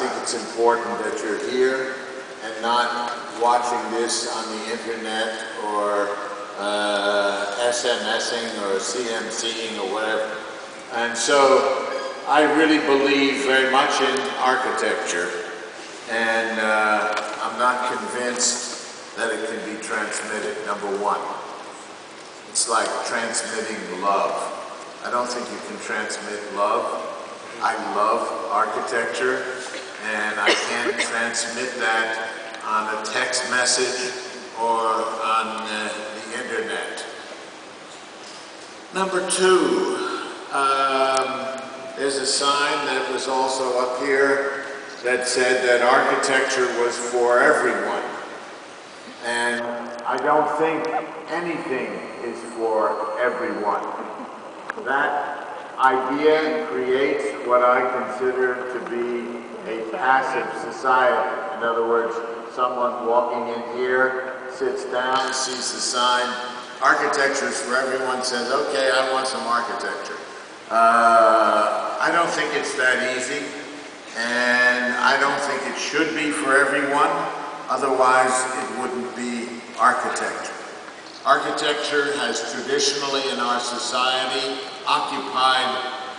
think it's important that you're here and not watching this on the internet or SMSing or CMCing or whatever. And so I really believe very much in architecture, and I'm not convinced that it can be transmitted, number one. It's like transmitting love. I don't think you can transmit love. I love architecture, and I can't transmit that on a text message or on the internet. Number two, there's a sign that was also up here that said that architecture was for everyone. And I don't think anything is for everyone. That idea creates what I consider to be a passive society. In other words, someone walking in here, sits down, sees the sign, architecture is for everyone, says, okay, I want some architecture. I don't think it's that easy, and I don't think it should be for everyone, otherwise it wouldn't be architecture. Architecture has traditionally in our society occupied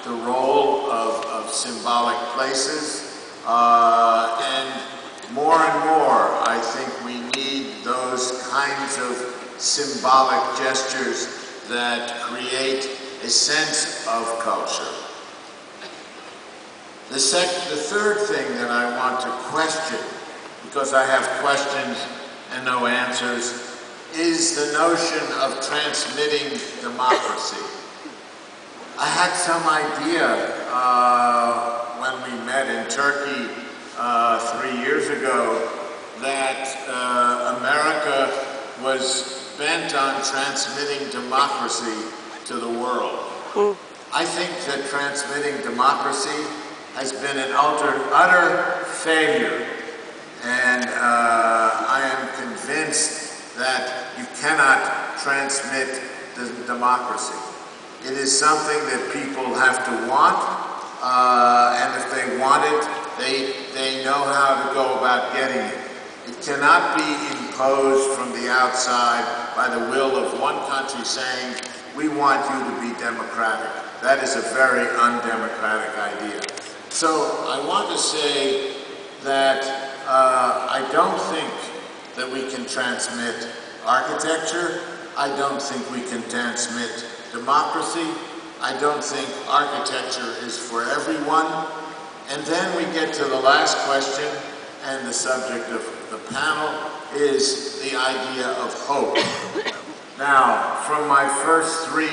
the role of symbolic places, and more I think we need those kinds of symbolic gestures that create a sense of culture. The third thing that I want to question, because I have questions and no answers, is the notion of transmitting democracy. I had some idea when we met in Turkey 3 years ago that America was bent on transmitting democracy to the world. I think that transmitting democracy has been an utter failure, and I am convinced that you cannot transmit the democracy. It is something that people have to want, and if they want it, they know how to go about getting it. It cannot be imposed from the outside by the will of one country saying, we want you to be democratic. That is a very undemocratic idea. So I want to say that I don't think that we can transmit architecture. I don't think we can transmit democracy. I don't think architecture is for everyone. And then we get to the last question, and the subject of the panel is the idea of hope. Now, from my first 3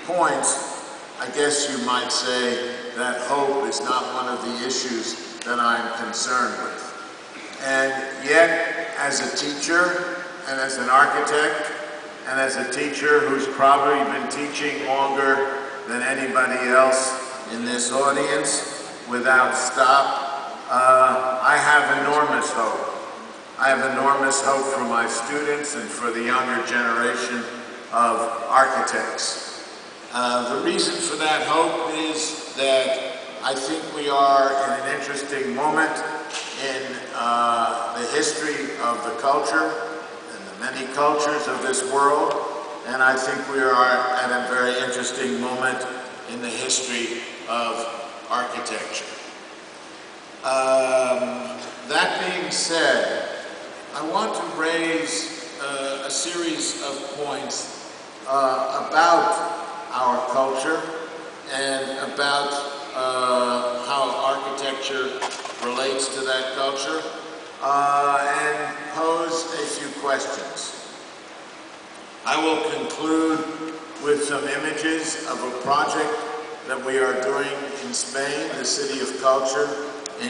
points, I guess you might say that hope is not one of the issues that I'm concerned with. And yet, as a teacher, and as an architect, and as a teacher who's probably been teaching longer than anybody else in this audience, without stop, I have enormous hope. I have enormous hope for my students and for the younger generation of architects. The reason for that hope is that I think we are in an interesting moment in the history of the culture and the many cultures of this world, and I think we are at a very interesting moment in the history of architecture. That being said, I want to raise a series of points about our culture and about how architecture relates to that culture, and pose a few questions. I will conclude with some images of a project that we are doing in Spain, the City of Culture,